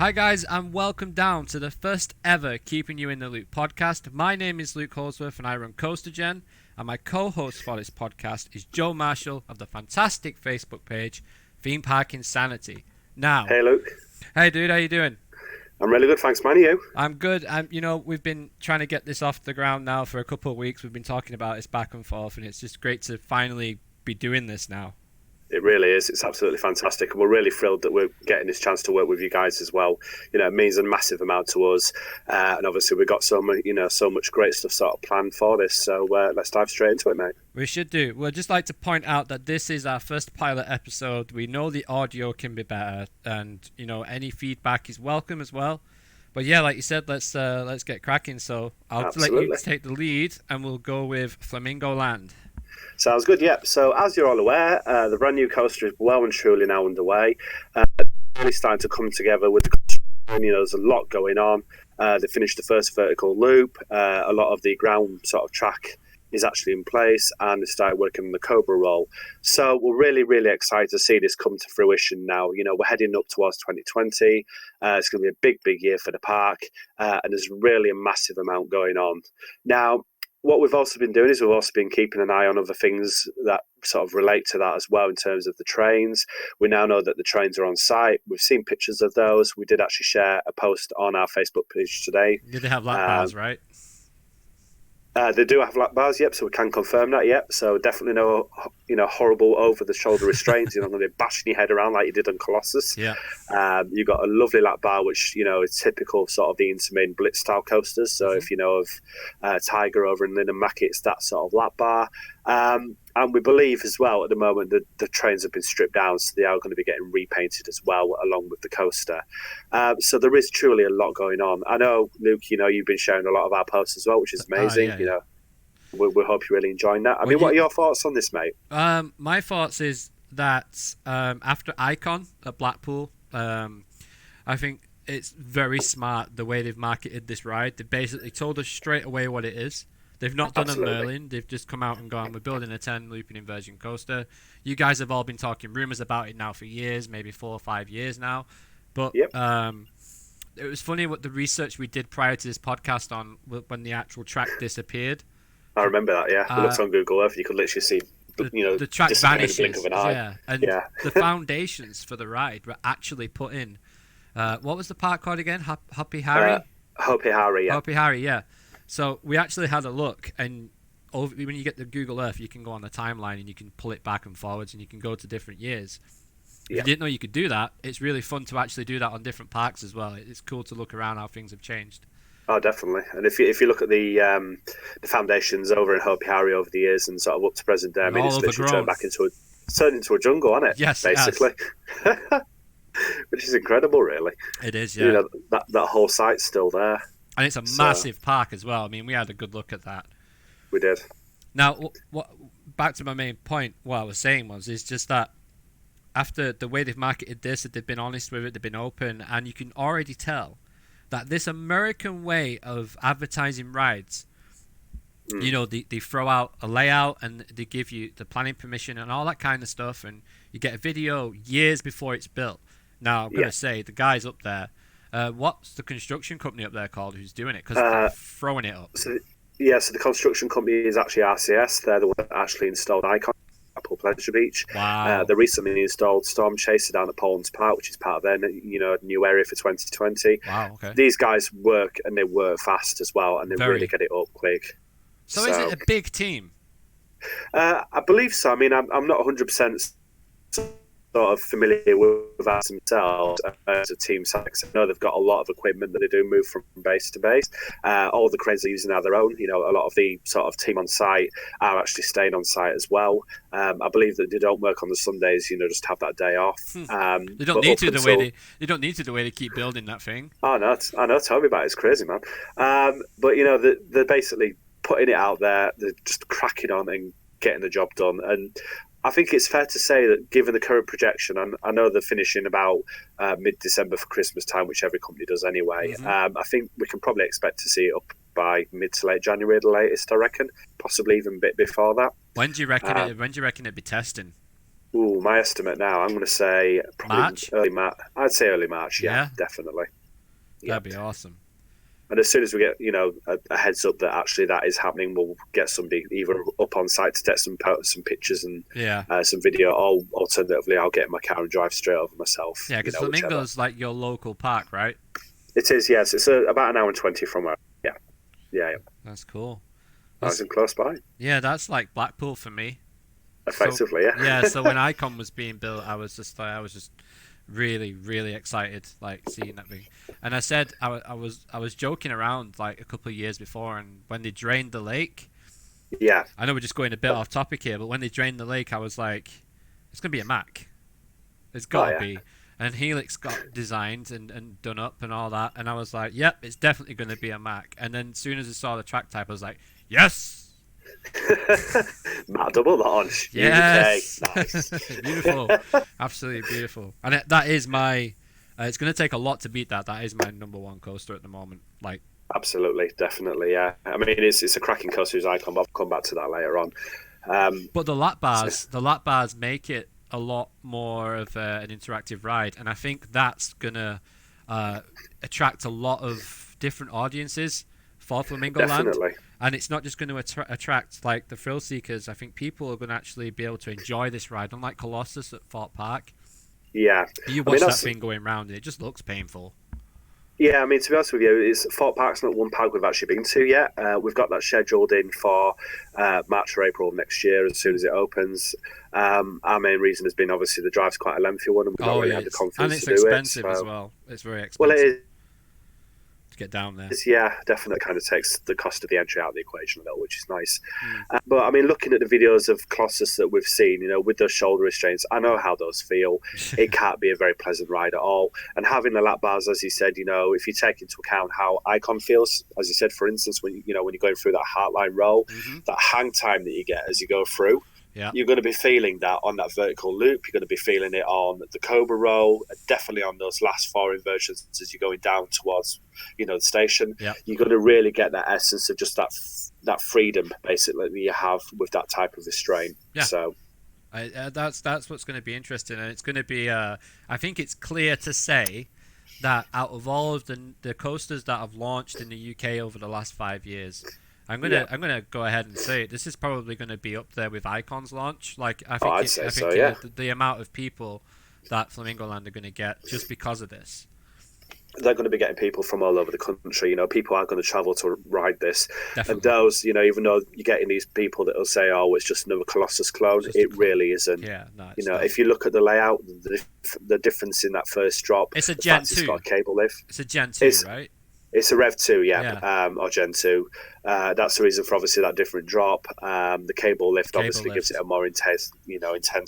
Hi guys, and welcome down to the first ever Keeping You in the Loop podcast. My name is Luke Houldsworth and I run CoasterGen, and my co-host for this podcast is Joe Marshall of the fantastic Facebook page Theme Park Insanity. Now, hey Luke. Hey dude, how you doing? I'm really good, thanks man. You? I'm good. We've been trying to get this off the ground now for a couple of weeks. We've been talking about this back and forth, and it's just great to finally be doing this now. It really is. It's absolutely fantastic, and we're really thrilled that we're getting this chance to work with you guys as well. You know, it means a massive amount to us, and obviously we've got so much great stuff sort of planned for this. So let's dive straight into it, mate. We should do. We'd just like to point out that this is our first pilot episode. We know the audio can be better, and any feedback is welcome as well. But yeah, like you said, let's get cracking. So I'll let you take the lead, and we'll go with Flamingo Land. Sounds good, yep. So as you're all aware, the brand new coaster is well and truly now underway. Really starting to come together with the coaster. There's a lot going on. They finished the first vertical loop. A lot of the ground sort of track is actually in place, and they started working on the Cobra roll. So we're really, really excited to see this come to fruition now. We're heading up towards 2020. It's going to be a big, big year for the park, and there's really a massive amount going on. Now, what we've also been doing is we've also been keeping an eye on other things that sort of relate to that as well in terms of the trains. We now know that the trains are on site. We've seen pictures of those. We did actually share a post on our Facebook page today. Did they have lap bars, right? They do have lap bars, yep, so we can confirm that, yep. So definitely no, horrible over-the-shoulder restraints. You're not going to be bashing your head around like you did on Colossus. Yeah. You've got a lovely lap bar, which, is typical of sort of the Intamin Blitz-style coasters. So if you know of Tiger over in Lynn Mackey, it's that sort of lap bar. And we believe as well at the moment that the trains have been stripped down, so they are going to be getting repainted as well along with the coaster. So there is truly a lot going on. I know, Luke, you've been sharing a lot of our posts as well, which is amazing. Yeah. We hope you're really enjoying that. What are your thoughts on this, mate? My thoughts is that after Icon at Blackpool, I think it's very smart the way they've marketed this ride. They basically told us straight away what it is. They've not done a Merlin. They've just come out and gone, we're building a 10 looping inversion coaster. You guys have all been talking rumours about it now for years, maybe 4 or 5 years now. But it was funny what the research we did prior to this podcast on when the actual track disappeared. I remember that, yeah. I looked on Google Earth, you could literally see the track vanishes. In the blink of an eye. Yeah, and the foundations for the ride were actually put in. What was the park called again? Hopi Hari? Hopi Hari, yeah. Hopi Hari, yeah. So we actually had a look, and when you get the Google Earth, you can go on the timeline and you can pull it back and forwards, and you can go to different years. If you didn't know you could do that, it's really fun to actually do that on different parks as well. It's cool to look around how things have changed. Oh, definitely. And if you look at the foundations over in Hopi Hari over the years and sort of up to present day, I mean, it's literally turned into a jungle, hasn't it? Yes, basically. Which is incredible, really. It is, yeah. That whole site's still there. And it's a massive park as well. I mean, we had a good look at that. We did. Now, back to my main point, what I was saying is just that after the way they've marketed this, that they've been honest with it, they've been open, and you can already tell that this American way of advertising rides, they throw out a layout and they give you the planning permission and all that kind of stuff, and you get a video years before it's built. Now, I'm going to say, the guys up there, what's the construction company up there called who's doing it? Because they're throwing it up. So the construction company is actually RCS. They're the one that actually installed Icon at Pleasure Beach. Wow. They recently installed Storm Chaser down at Poland's Park, which is part of their new area for 2020. Wow, okay. These guys work, and they work fast as well, and they really get it up quick. So is it a big team? I believe so. I mean, I'm not 100% sort of familiar with that themselves as a team site. I know they've got a lot of equipment that they do move from base to base. All the cranes they're using are their own. A lot of the sort of team on site are actually staying on site as well. I believe that they don't work on the Sundays. Just have that day off. They don't need to they don't need to the way they keep building that thing. I know. Tell me about it. It's crazy, man. But they're basically putting it out there. They're just cracking on and getting the job done. And I think it's fair to say that given the current projection, and I know they're finishing about mid-December for Christmas time, which every company does anyway, I think we can probably expect to see it up by mid to late January at the latest, I reckon. Possibly even a bit before that. When do you reckon it'd be testing? Ooh, my estimate now, I'm going to say probably March? early March. I'd say early March. Yeah, Yeah, definitely. that'd Yep. be awesome. And as soon as we get, a heads up that actually that is happening, we'll get somebody either up on site to take some pictures and Yeah. some video, or alternatively, I'll get in my car and drive straight over myself. Yeah, because Whichever. Flamingo's like your local park, right? It is, yes. It's about an hour and 20 from where. Yeah, yeah. That's cool. Nice and close by. Yeah, that's like Blackpool for me. Effectively, so, yeah. Yeah, so when Icon was being built, I was just really, really excited, like seeing that thing. And I said I was joking around like a couple of years before, and when they drained the lake, Yeah. I know we're just going a bit off topic here, but when they drained the lake, I was like, it's gonna be a Mac. It's gotta be. And Helix got designed and done up and all that, and I was like, yep, it's definitely gonna be a Mac. And then as soon as I saw the track type, I was like, yes. Matt, double launch. Yes. UK. Nice. Beautiful. Absolutely beautiful. And that is my. It's going to take a lot to beat that. That is my number one coaster at the moment. Like. Absolutely, definitely, yeah. I mean, it's a cracking coaster as Icon, but I'll come back to that later on. But the lap bars make it a lot more of an interactive ride, and I think that's gonna attract a lot of different audiences for Flamingo Land. And it's not just going to attract like the thrill seekers. I think people are going to actually be able to enjoy this ride, unlike Colossus at Fort Park. Yeah, You watch that thing going round, and it just looks painful. Yeah, I mean, to be honest with you, Fort Park's not one park we've actually been to yet. We've got that scheduled in for March or April next year as soon as it opens. Our main reason has been obviously the drive's quite a lengthy one, and we've not really had the confidence to do it. And it's expensive as well. It's very expensive. Well, it is. To get down there. Yeah, definitely kind of takes the cost of the entry out of the equation a little, which is nice. But I mean, looking at the videos of Colossus that we've seen, with those shoulder restraints, I know how those feel. It can't be a very pleasant ride at all. And having the lap bars, as you said, if you take into account how Icon feels, as you said, for instance, when you're going through that heartline roll, that hang time that you get as you go through. Yeah. You're going to be feeling that on that vertical loop. You're going to be feeling it on the Cobra roll, definitely on those last four inversions as you're going down towards, the station. Yeah. You're going to really get that essence of just that freedom, basically, that you have with that type of restraint. Yeah. So that's what's going to be interesting, and it's going to be. I think it's clear to say that out of all of the coasters that have launched in the UK over the last 5 years. I'm gonna go ahead and say it. This is probably going to be up there with Icon's launch. Like I think the amount of people that Flamingo Land are going to get just because of this. They're going to be getting people from all over the country. People are going to travel to ride this. Definitely. And those, even though you're getting these people that will say, "Oh, it's just another Colossus clone," really isn't. Yeah, no. If you look at the layout, the difference in that first drop, it's a Gen 2. It's got a cable lift. It's a Gen 2, right? It's a Rev 2, or Gen 2. That's the reason for obviously that different drop. The cable lift obviously gives it a more intense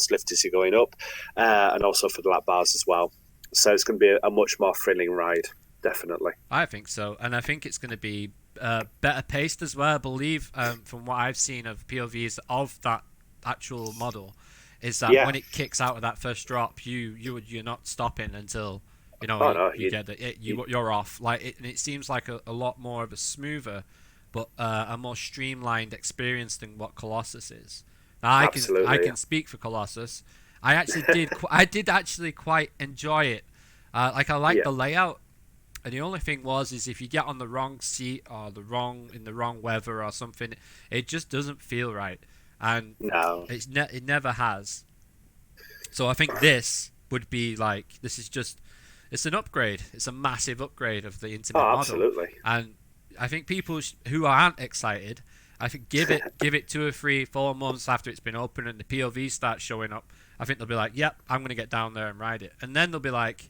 lift as you're going up, and also for the lap bars as well. So it's going to be a much more thrilling ride, definitely. I think so, and I think it's going to be better paced as well. I believe from what I've seen of POVs of that actual model, is that when it kicks out of that first drop, you're not stopping until. You're off. It seems like a lot more of a smoother, but a more streamlined experience than what Colossus is. Now, I can speak for Colossus. I did actually quite enjoy it. I like the layout, and the only thing is if you get on the wrong seat or in the wrong weather or something, it just doesn't feel right, and it never has. So I think this would be it's an upgrade. It's a massive upgrade of the Intimate model. Absolutely. And I think people who aren't excited, I think give it 2 or 3, 4 months after it's been open and the POV starts showing up. I think they'll be like, "Yep, I'm going to get down there and ride it." And then they'll be like,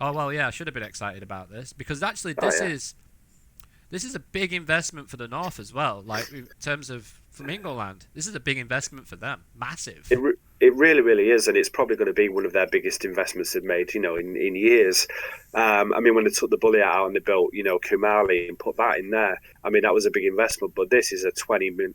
"Oh well, yeah, I should have been excited about this because actually this is a big investment for the North as well. Like in terms of Flamingo Land, this is a big investment for them, massive." It really, really is, and it's probably going to be one of their biggest investments they've made, in years. I mean, when they took the Bullet out and they built, Kumali and put that in there, I mean, that was a big investment. But this is according to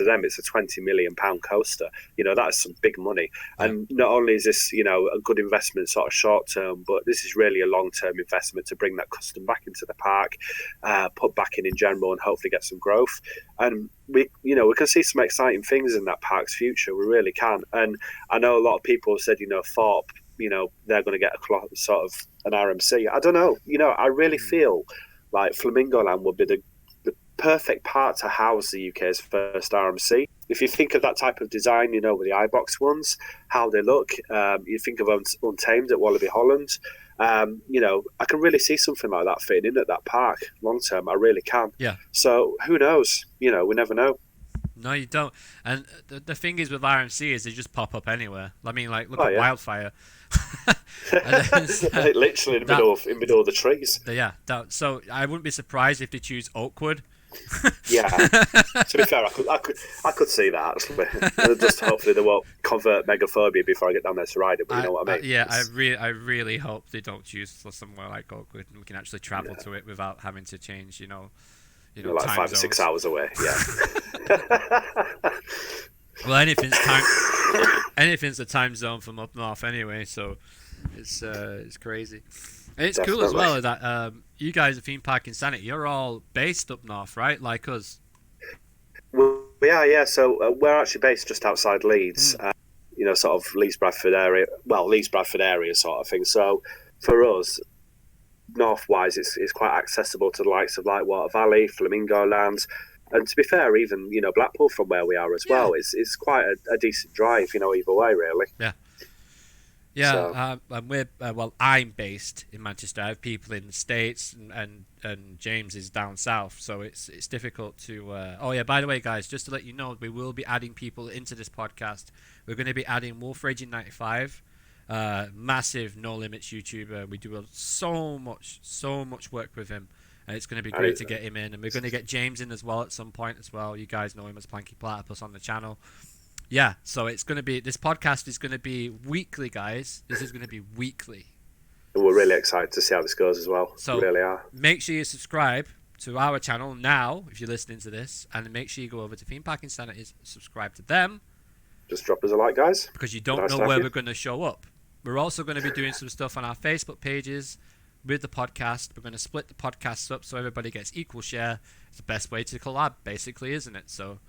them, it's a £20 million coaster. That's some big money. And not only is this, a good investment sort of short term, but this is really a long term investment to bring that custom back into the park, put back in general, and hopefully get some growth. And we can see some exciting things in that park's future. We really can. can. And I know a lot of people have said, Thorpe, they're going to get a sort of an RMC. I don't know. I really feel like Flamingo Land would be the perfect part to house the UK's first RMC. If you think of that type of design, with the iBox ones, how they look, you think of Untamed at Wallaby Holland. I can really see something like that fitting in at that park long term. I really can. Yeah. So who knows? We never know. No, you don't. And the thing is with RMC is they just pop up anywhere. I mean, like, look at Wildfire. Literally in the middle of the trees. Yeah. So I wouldn't be surprised if they choose Oakwood. Yeah. To be fair, I could see that actually. Just hopefully they won't convert Megaphobia before I get down there to ride it. But you know what I mean? I really hope they don't choose somewhere like Oakwood and we can actually travel to it without having to change. Like 5 or 6 hours away. Yeah. Well, anything's a time zone from up north anyway, so it's crazy. And it's Definitely. Cool as well that you guys at Theme Park Insanity, you're all based up north, right? Like us. We are, yeah. So we're actually based just outside Leeds, sort of Leeds Bradford area. Well, Leeds Bradford area sort of thing. So for us, north-wise, it's quite accessible to the likes of Lightwater Valley, Flamingo Land, and to be fair, even Blackpool from where we are as well. It's quite a decent drive, either way, really. Yeah. Yeah, so. I'm based in Manchester. I have people in the States, and James is down south, so it's difficult to. By the way, guys, just to let you know, we will be adding people into this podcast. We're going to be adding Wolf Raging 95, massive No Limits YouTuber. We do so much work with him, and it's going to be great to get him in. And we're going to get James in as well at some point as well. You guys know him as Planky Platypus on the channel. Yeah, so it's going to be, this podcast is going to be weekly, guys. This is going to be weekly. And we're really excited to see how this goes as well. So we really are. Make sure you subscribe to our channel now, if you're listening to this, and make sure you go over to Theme Park Insanity, subscribe to them. Just drop us a like, guys. Because you don't know where we're going to show up. We're also going to be doing some stuff on our Facebook pages with the podcast. We're going to split the podcasts up so everybody gets equal share. It's the best way to collab, basically, isn't it? So.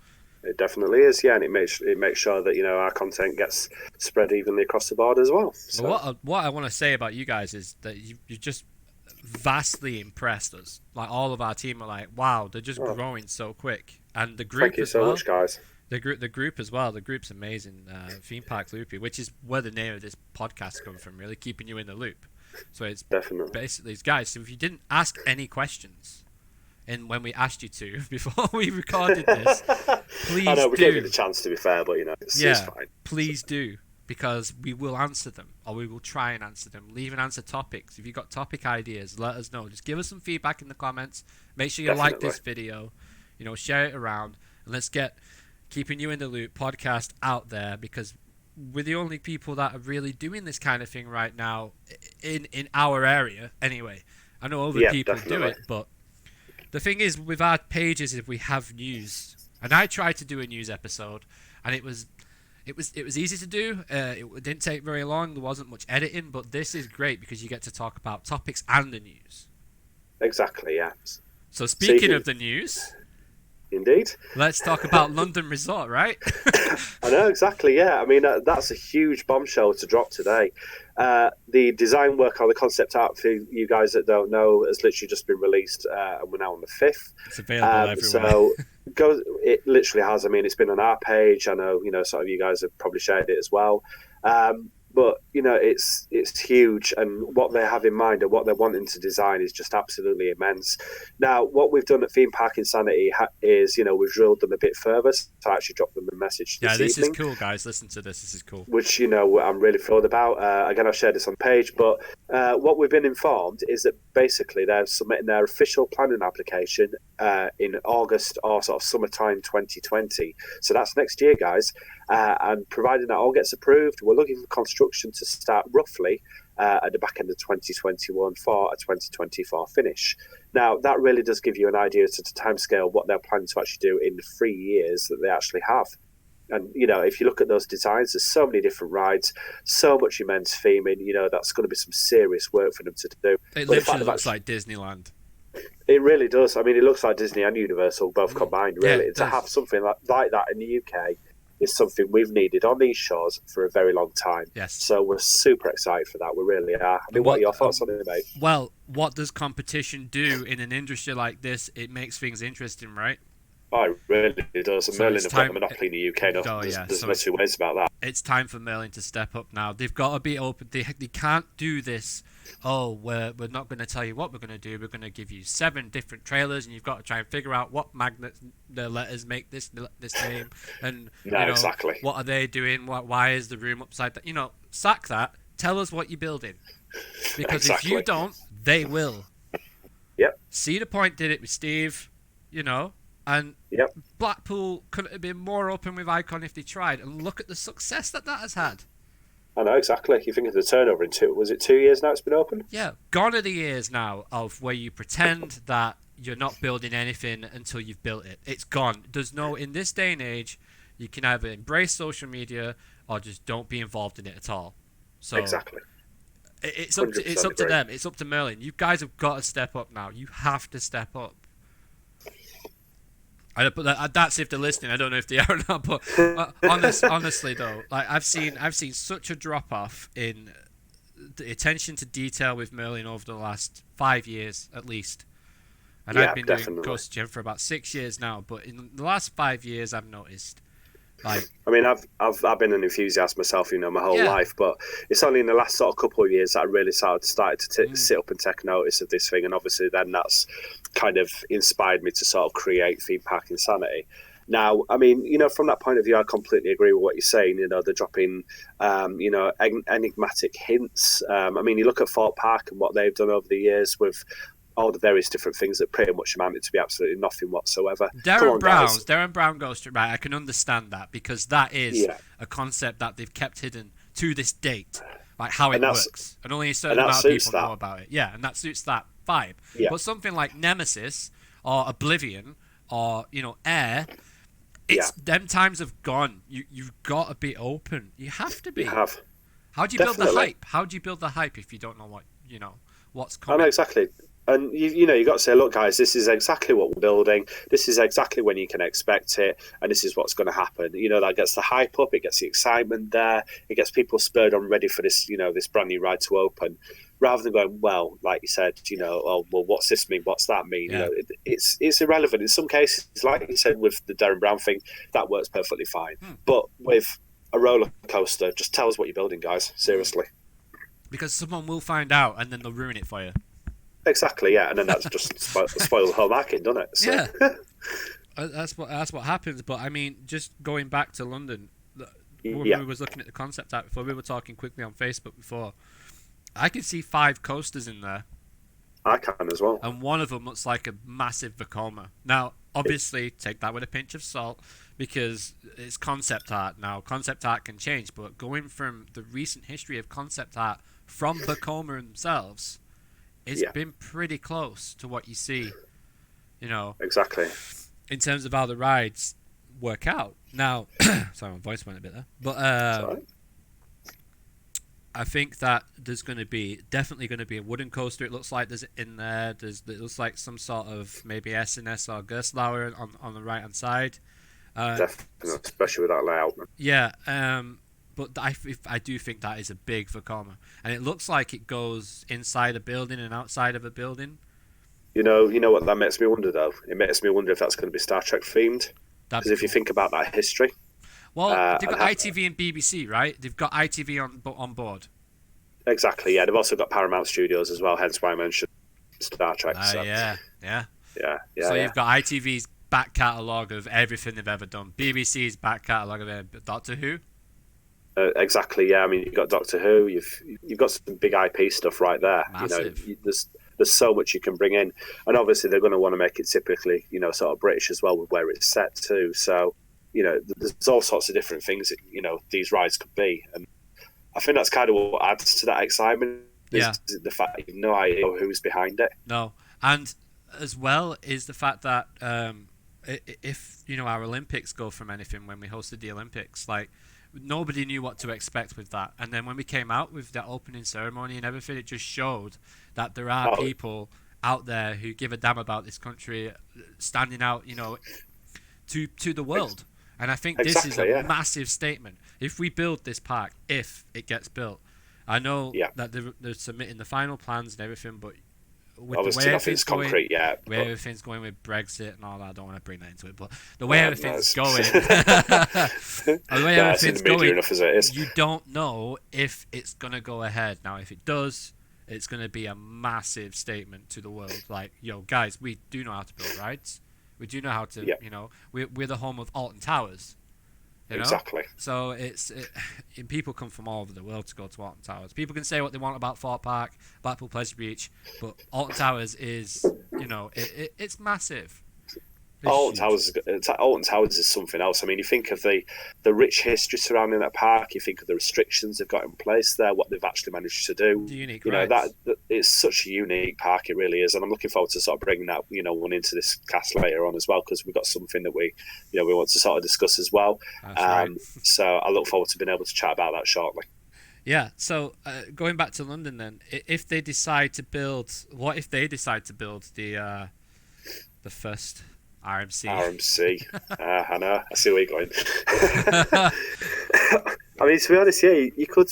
It definitely is, yeah, and it makes sure that our content gets spread evenly across the board as well. So. What I want to say about you guys is that you just vastly impressed us. Like, all of our team are like, wow, they're just growing so quick, and the group. Thank you so much, guys. The group as well. The group's amazing. Theme Park Loopy, which is where the name of this podcast comes from, really keeping you in the loop. So it's definitely basically, guys. So if you didn't ask any questions. And when we asked you to before we recorded this, please I know we do. gave you the chance, to be fair, but it's fine. Please do, because we will answer them, or we will try and answer them. Leave and answer topics. If you've got topic ideas, let us know. Just give us some feedback in the comments. Make sure you like this video. Share it around, and let's get Keeping You in the Loop podcast out there, because we're the only people that are really doing this kind of thing right now in our area. Anyway, I know other people do it, but. The thing is, with our pages, if we have news, and I tried to do a news episode, and it was easy to do. It didn't take very long. There wasn't much editing, but this is great because you get to talk about topics and the news. Exactly, yeah. So speaking of the news, indeed, let's talk about London Resort, right? I know, exactly, yeah. I mean, that's a huge bombshell to drop today. The design work on the concept art, for you guys that don't know, has literally just been released, and we're now on the 5th. It's available everywhere. So it literally has. I mean, it's been on our page. I know, sort of you guys have probably shared it as well. But it's huge, and what they have in mind and what they're wanting to design is just absolutely immense. Now, what we've done at Theme Park Insanity is, we've drilled them a bit further, so I actually dropped them a message this evening. Is cool, guys. Listen to this. This is cool. Which, I'm really thrilled about. Again, I've shared this on the page, but what we've been informed is that basically they're submitting their official planning application in August or sort of summertime 2020. So that's next year, guys. And providing that all gets approved, we're looking for construction to start roughly at the back end of 2021 for a 2024 finish. Now, that really does give you an idea to the timescale, what they're planning to actually do in the 3 years that they actually have. And, if you look at those designs, there's so many different rides, so much immense theming, that's going to be some serious work for them to do. It literally looks like Disneyland. It really does. I mean, it looks like Disney and Universal both combined, really. To have something like that in the UK, is something we've needed on these shores for a very long time. Yes. So we're super excited for that. We really are. I mean, what are your thoughts on it, mate? Well, what does competition do in an industry like this? It makes things interesting, right? Oh, it really does. And So Merlin it's have time- got a monopoly in the UK. Oh, There's, yeah. there's So no two ways about that. It's time for Merlin to step up now. They've got to be open. They can't do this. Oh, we're not going to tell you what we're going to do. We're going to give you 7 different trailers, and you've got to try and figure out what magnets the letters make this name, and No, exactly. what are they doing? Why is the room upside down? Sack that. Tell us what you're building, because Exactly. if you don't, they will. Yep. Cedar Point did it with Steve, and Yep. Blackpool couldn't have been more open with Icon if they tried, and look at the success that has had. I know, exactly. You think of the turnover in 2 years now it's been open? Yeah, gone are the years now of where you pretend that you're not building anything until you've built it. It's gone. In this day and age, you can either embrace social media or just don't be involved in it at all. So Exactly. It's up to agree. them. It's up to Merlin. You guys have got to step up now. You have to step up. That's if they're listening. I don't know if they are or not. But honestly, though, like I've seen such a drop off in the attention to detail with Merlin over the last 5 years at least. And Yeah, I've been definitely. doing CoasterGen for about 6 years now. But in the last 5 years, I've noticed, like, I mean, I've been an enthusiast myself, my whole Yeah. life, but it's only in the last sort of couple of years that I really started to sit up and take notice of this thing, and obviously then that's kind of inspired me to sort of create Theme Park Insanity. Now, I mean, from that point of view, I completely agree with what you're saying. They're dropping, enigmatic hints. I mean, you look at Fort Park and what they've done over the years with all the various different things that pretty much amounted to be absolutely nothing whatsoever. Come on, guys. Darren Brown goes right. I can understand that because that is a concept that they've kept hidden to this date, like how it works, and only a certain amount of people know about it. Yeah, and that suits that vibe. Yeah. But something like Nemesis or Oblivion or Air, them times have gone. You've got to be open. You have to be. You have. How do you build the Definitely. hype? How do you build the hype if you don't know what's I coming? know exactly. And you got to say, look, guys, this is exactly what we're building. This is exactly when you can expect it, and this is what's going to happen. That gets the hype up, it gets the excitement there, it gets people spurred on, ready for this, this brand new ride to open, rather than going, well, like you said, oh, well, what's this mean? What's that mean? Yeah. It's irrelevant in some cases. Like you said with the Darren Brown thing, that works perfectly fine. But with a roller coaster, just tell us what you're building, guys. Seriously. Because someone will find out, and then they'll ruin it for you. Exactly, yeah, and then that's just spoils the whole market, doesn't it? So. Yeah, that's what happens. But I mean, just going back to London, when we was looking at the concept art before, we were talking quickly on Facebook before. I can see 5 coasters in there. I can as well. And one of them looks like a massive Vekoma. Now, obviously, take that with a pinch of salt because it's concept art. Now, concept art can change, but going from the recent history of concept art from Vekoma themselves, it's been pretty close to what you see, Exactly. in terms of how the rides work out. Now, sorry, my voice went a bit there. But I think that there's definitely going to be a wooden coaster. It looks like there's in there. It looks like some sort of maybe S&S or Gerstlauer on the right hand side. Definitely, especially with that layout. Yeah, but I do think that is a big Vekoma, and it looks like it goes inside a building and outside of a building. You know what that makes me wonder though? It makes me wonder if that's going to be Star Trek themed. Because if you think about that history. Well, they've got ITV and BBC, right? They've got ITV on board. Exactly, yeah. They've also got Paramount Studios as well, hence why I mentioned Star Trek. Yeah. So you've got ITV's back catalogue of everything they've ever done. BBC's back catalogue of Doctor Who. Exactly, yeah. I mean, you've got Doctor Who. You've got some big IP stuff right there. Massive. There's so much you can bring in, and obviously they're going to want to make it typically, sort of British as well with where it's set to. So, there's all sorts of different things that, these rides could be, and I think that's kind of what adds to that excitement. Is the fact that you have no idea who's behind it. No, and as well is the fact that if our Olympics go from anything when we hosted the Olympics, like nobody knew what to expect with that, and then when we came out with that opening ceremony and everything, it just showed that there are people out there who give a damn about this country, standing out, to the world. And I think this is a massive statement. If we build this park, if it gets built, I know that they're submitting the final plans and everything, but with obviously the way nothing's concrete yet. Where everything's going with Brexit and all that, I don't want to bring that into it, but the way everything's going, the way everything's going, enough as it is. You don't know if it's going to go ahead. Now, if it does, it's going to be a massive statement to the world. Like, yo, guys, we do know how to build rides. We do know how to, you know, we're the home of Alton Towers. You know? Exactly. So people come from all over the world to go to Alton Towers. People can say what they want about Fort Park, Blackpool Pleasure Beach, but Alton Towers is, you know, it's massive. Alton Towers is something else. I mean, you think of the rich history surrounding that park. You think of the restrictions they've got in place there, what they've actually managed to do. The unique rides. That it's such a unique park. It really is, and I'm looking forward to sort of bringing that one into this cast later on as well, because we've got something that we want to sort of discuss as well. Right. So I look forward to being able to chat about that shortly. Yeah. So going back to London, then, if they decide to build, the first RMC. I know. I see where you're going. I mean, to be honest, you could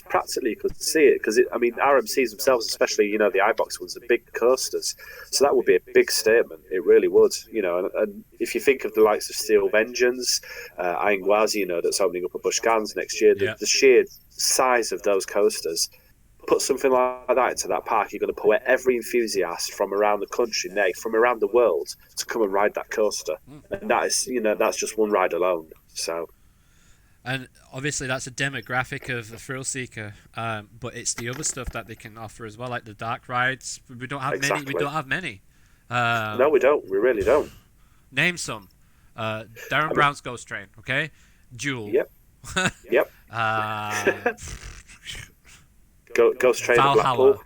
see it, because RMCs themselves, especially the iBox ones, are big coasters, so that would be a big statement. It really would, And if you think of the likes of Steel Vengeance, Iron Gwazi, that's opening up at Busch Gardens next year, the sheer size of those coasters. Put something like that into that park, you're going to pull every enthusiast from around the country, from around the world, to come and ride that coaster. And that is, that's just one ride alone. So, and obviously that's a demographic of a thrill seeker, but it's the other stuff that they can offer as well, like the dark rides. We don't have many. We don't have many. No, we don't. We really don't. Name some. Darren Brown's Ghost Train. Okay. Jewel. Yep. Ghost Train at Blackpool.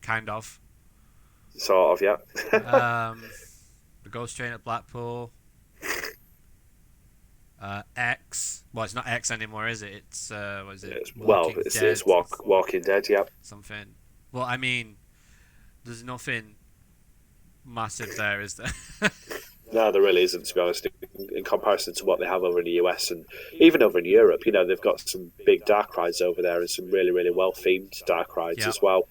Kind of. Sort of, yeah. The Ghost Train at Blackpool. X. Well, it's not X anymore, is it? It's what is it? It's Walking Dead. Yeah. Something. Well, I mean, there's nothing massive there, is there? No, there really isn't, to be honest, in comparison to what they have over in the US and even over in Europe. They've got some big dark rides over there and some really, really well-themed dark rides as well.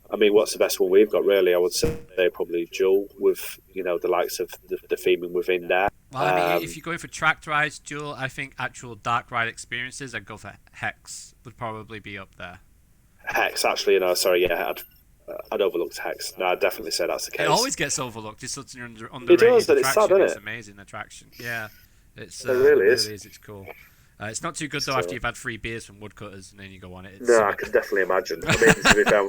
I mean, what's the best one we've got, really? I would say probably Jewel, with, the likes of the theming within there. Well, I mean, if you're going for tracked rides, Jewel, I think actual dark ride experiences, I'd go for Hex, would probably be up there. Hex, actually, I'd overlooked Hex. No, I'd definitely say that's the case. It always gets overlooked. It's such an underrated attraction. It's sad, isn't it? It's an amazing attraction. Yeah, it really is. It's cool. It's not too good though after you've had 3 beers from Woodcutters and then you go on it. I can definitely imagine. I mean, to be fair,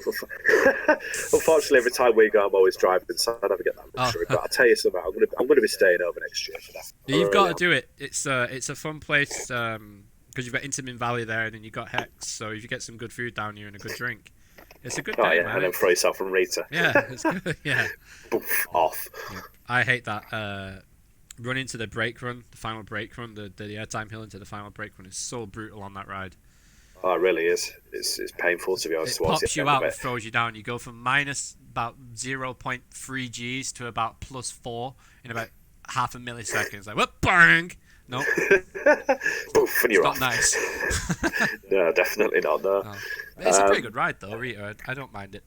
unfortunately, every time we go, I'm always driving, so I never get that luxury. But I'll tell you something, I'm going to be staying over next year for that. You've got to do it. It's a fun place because you've got Intamin Valley there, and then you've got Hex. So if you get some good food down here and a good drink, it's a good day, man. And then throw yourself from Rita. Yeah, it's good. Yeah. Boof, off. Yeah. I hate that. Run into the brake run, the final brake run, the airtime hill into the final brake run is so brutal on that ride. Oh, it really is. It's painful, to be honest. It pops you out and throws you down. You go from minus about 0.3 Gs to about plus 4 in about half a millisecond. Like, whoop, bang! Nope. Poof, and you're it's off. Not nice. No, definitely not, no. It's a pretty good ride, though, Rita. I don't mind it.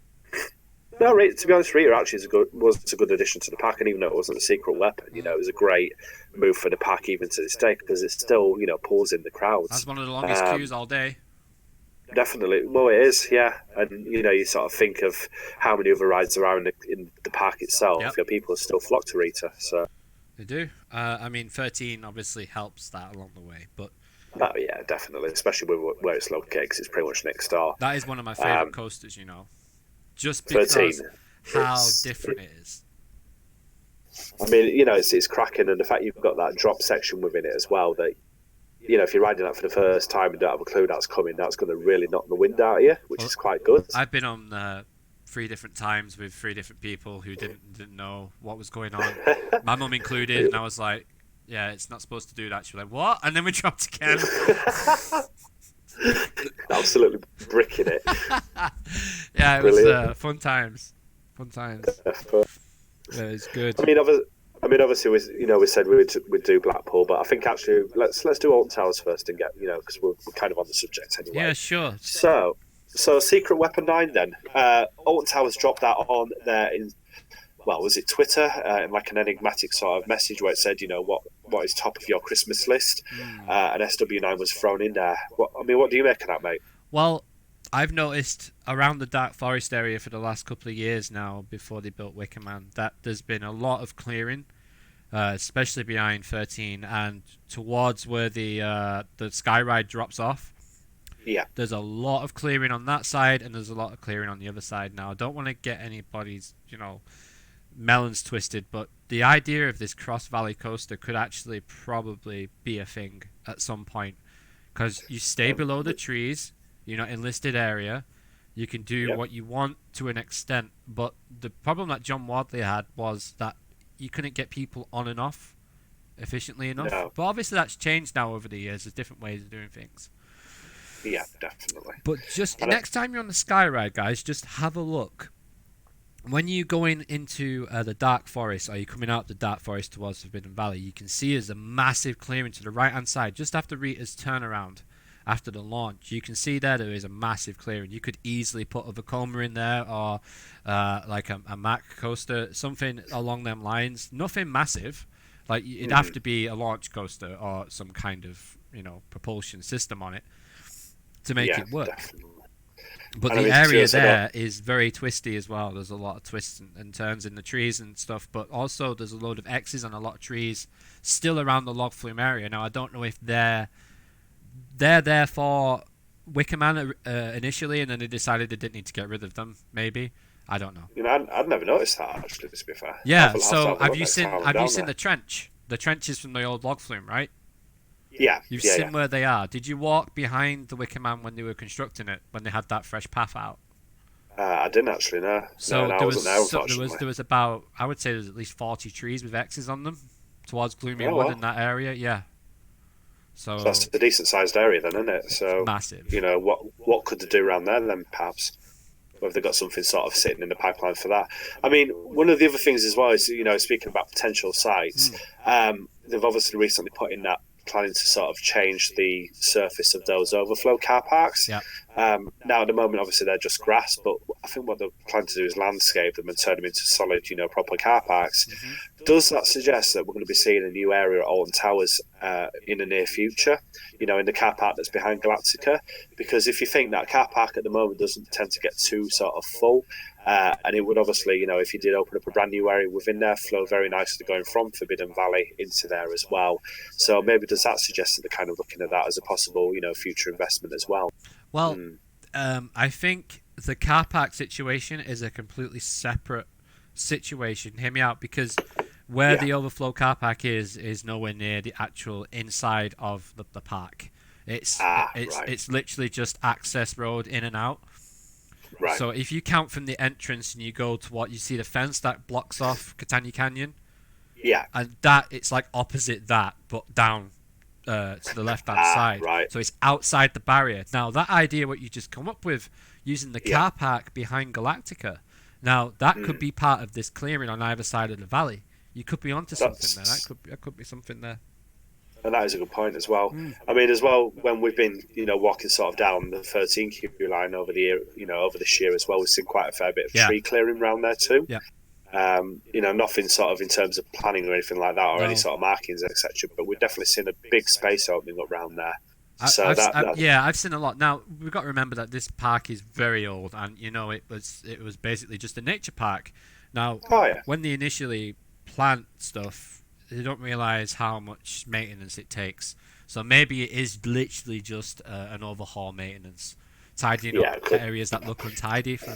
No, to be honest, Rita actually was a good addition to the pack, and even though it wasn't a secret weapon, it was a great move for the pack even to this day, because it still, pulls in the crowds. That's one of the longest queues all day. Definitely. Well, it is, yeah. And, you sort of think of how many other rides there are in the park itself. Yep. People still flock to Rita, so... They do. I mean, 13 obviously helps that along the way, but... yeah, definitely, especially where it's located, because it's pretty much next door. That is one of my favourite coasters, just because 13, how different it is. I mean, it's cracking, and the fact you've got that drop section within it as well, that, if you're riding that for the first time and don't have a clue that's coming, that's going to really knock the wind out of you, which is quite good. I've been on 3 different times with 3 different people who didn't know what was going on. My mum included, and I was like, yeah, it's not supposed to do that. She was like, what? And then we dropped again. Absolutely bricking it. Yeah, it was fun times. Yeah, it's good. I mean, I mean, obviously, we said we'd do Blackpool, but I think actually let's do Alton Towers first and get because we're kind of on the subject anyway. Yeah, sure. So Secret Weapon 9 then. Alton Towers dropped that on there in, well, was it Twitter? In like an enigmatic sort of message where it said, what is top of your Christmas list? And SW9 was thrown in there. What do you make of that, mate? Well, I've noticed around the Dark Forest area for the last couple of years now, before they built Wicker Man, that there's been a lot of clearing, especially behind 13 and towards where the Sky Ride drops off. Yeah. There's a lot of clearing on that side, and there's a lot of clearing on the other side. Now, I don't want to get anybody's, melons twisted, but the idea of this cross valley coaster could actually probably be a thing at some point, because you stay below the trees. You're not in listed area. You can do what you want to an extent, but the problem that John Wadley had was that you couldn't get people on and off efficiently enough. No. But obviously that's changed now over the years. There's different ways of doing things. Yeah, definitely. But just next time you're on the Sky Ride, guys, just have a look. When you're going into the Dark Forest, or you're coming out the Dark Forest towards Forbidden Valley, you can see there's a massive clearing to the right-hand side, just after Rita's turnaround. After the launch, you can see there is a massive clearing. You could easily put a Vekoma in there, or like a Mack coaster, something along them lines. Nothing massive. Like it'd have to be a launch coaster or some kind of propulsion system on it to make it work. Definitely. But the area there is very twisty as well. There's a lot of twists and turns in the trees and stuff, but also there's a load of X's and a lot of trees still around the log flume area. Now I don't know if they're there for Wicker Man initially, and then they decided they didn't need to get rid of them. Maybe, I don't know. I'd never noticed that actually. To be fair. Yeah. So have you seen the trench? The trench is from the old log flume, right? Yeah. You've seen where they are. Did you walk behind the Wicker Man when they were constructing it? When they had that fresh path out? I didn't actually know. So I wasn't there, unfortunately. There was about, I would say, there's at least 40 trees with X's on them towards Gloomy Wood in that area. Yeah. So that's a decent sized area then, isn't it? So massive. What could they do around there then, perhaps? Whether they've got something sort of sitting in the pipeline for that. I mean, one of the other things as well is, speaking about potential sites, they've obviously recently put in that planning to sort of change the surface of those overflow car parks. Yeah. Now, at the moment, obviously, they're just grass, but I think what they're planning to do is landscape them and turn them into solid, proper car parks. Does that suggest that we're going to be seeing a new area at Alton Towers in the near future, in the car park that's behind Galactica? Because if you think that car park at the moment doesn't tend to get too sort of full, and it would obviously, if you did open up a brand new area within there, flow very nicely going from Forbidden Valley into there as well. So maybe does that suggest that they're kind of looking at that as a possible, future investment as well? Well, I think the car park situation is a completely separate situation. Hear me out, because where the overflow car park is nowhere near the actual inside of the park. It's literally just access road in and out. Right. So if you count from the entrance and you go to what you see, the fence that blocks off Catania Canyon. Yeah. And it's like opposite that, but down to the left-hand side. Right. So it's outside the barrier. Now, that idea, what you just come up with, using the car park behind Galactica, now that could be part of this clearing on either side of the valley. You could be onto something there. That could be something there. And that is a good point as well. I mean, as well, when we've been, walking sort of down the 13 Q line over the year, over this year as well, we've seen quite a fair bit of tree clearing around there too. Yeah. Nothing sort of in terms of planning or anything like that, or any sort of markings, etc. But we've definitely seen a big space opening up around there. I've seen a lot. Now we've got to remember that this park is very old, and it was basically just a nature park. Now, when they initially plant stuff, they don't realise how much maintenance it takes. So maybe it is literally just an overhaul maintenance, tidying up areas that look untidy from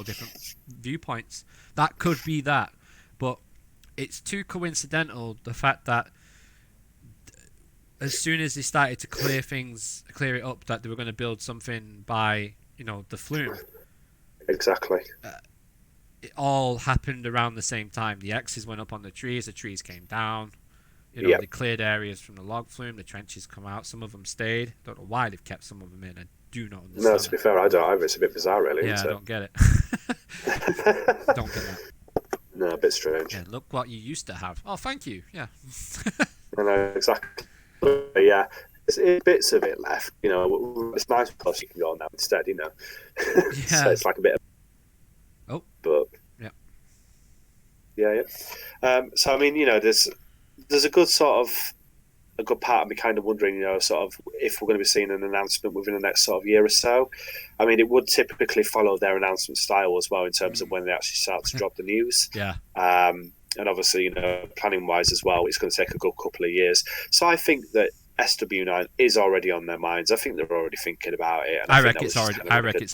different viewpoints. That could be that, but it's too coincidental, the fact that as soon as they started to clear it up, that they were going to build something by the flume. Exactly. It all happened around the same time. The X's went up on the trees came down. They cleared areas from the log flume, the trenches come out, some of them stayed. Don't know why they've kept some of them in. I do not understand. No, to be fair, I don't either. It's a bit bizarre, really. Yeah, I don't get it. Don't get that. No, a bit strange. Yeah, look what you used to have. Oh, thank you. Yeah. I know exactly. But yeah, it's bits of it left. It's nice plus you can go on now instead. So Yeah. it's like a bit. Oh. But Yeah. Yeah. So I mean, there's a good part of me kind of wondering, sort of if we're going to be seeing an announcement within the next sort of year or so. I mean, it would typically follow their announcement style as well in terms of when they actually start to drop the news. Yeah. And obviously, planning wise as well, it's going to take a good couple of years. So I think that SW9 is already on their minds. I think they're already thinking about it. And I reckon it's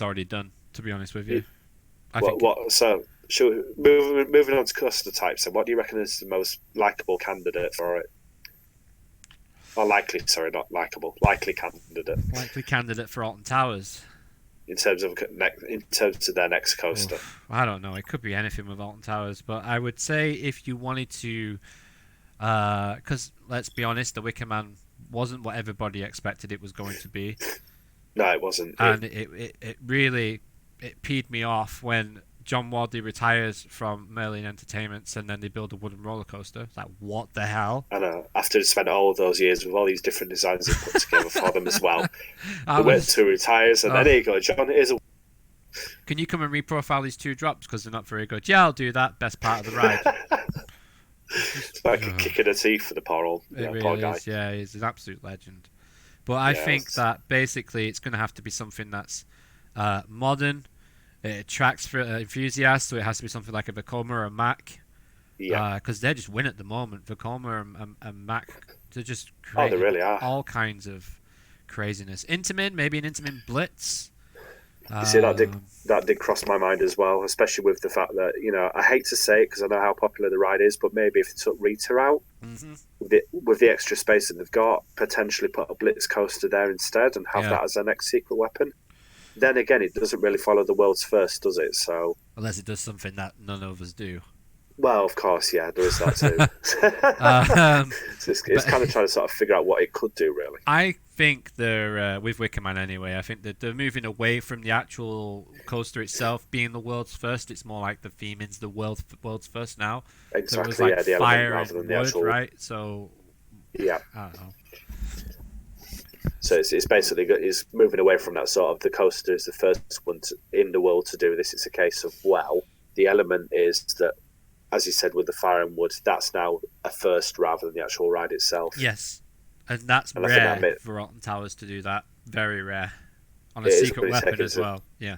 already done. To be honest with you. So moving on to cluster types. And what do you reckon is the most likable candidate for it? Or likely, sorry, not likable. Likely candidate. Likely candidate for Alton Towers. In terms of their next coaster. I don't know. It could be anything with Alton Towers, but I would say if you wanted to, because let's be honest, the Wicker Man wasn't what everybody expected it was going to be. No, it wasn't. And it really peed me off when John Wadley retires from Merlin Entertainments and then they build a wooden roller coaster. It's like, what the hell? I know. After spent all of those years with all these different designs they put together for them as well. They went to retires and then here you go, John, here's a... Can you come and reprofile these 2 drops because they're not very good? Yeah, I'll do that. Best part of the ride. It's like a kick in the teeth for the poor guy. Is. Yeah, he's an absolute legend. But I think that basically it's going to have to be something that's modern. It attracts for enthusiasts, so it has to be something like a Vekoma or a Mac. Yeah. Because they just win at the moment. Vekoma and Mac, they're just creating they really are. all kinds of craziness. Intamin, maybe an Intamin Blitz. You see, that did cross my mind as well, especially with the fact that, I hate to say it because I know how popular the ride is, but maybe if they took Rita out, with the extra space that they've got, potentially put a Blitz coaster there instead and have that as their next secret weapon. Then again, it doesn't really follow the world's first, does it? So unless it does something that none of us do. Well, of course, yeah, there is that too. So it's kind of trying to sort of figure out what it could do, really. I think they're, with Wicker Man anyway, I think that they're moving away from the actual coaster itself being the world's first. It's more like the theme is the world's first now. Exactly, so it was like the fire element rather than and the wood, actual... right? So, yeah. I don't know. So it's basically it's moving away from that sort of the coaster is the first one in the world to do this. It's a case of, well, the element is that, as you said, with the fire and wood, that's now a first rather than the actual ride itself. Yes, and that's rare for Alton Towers to do that. Very rare. On a secret weapon as well. Yeah.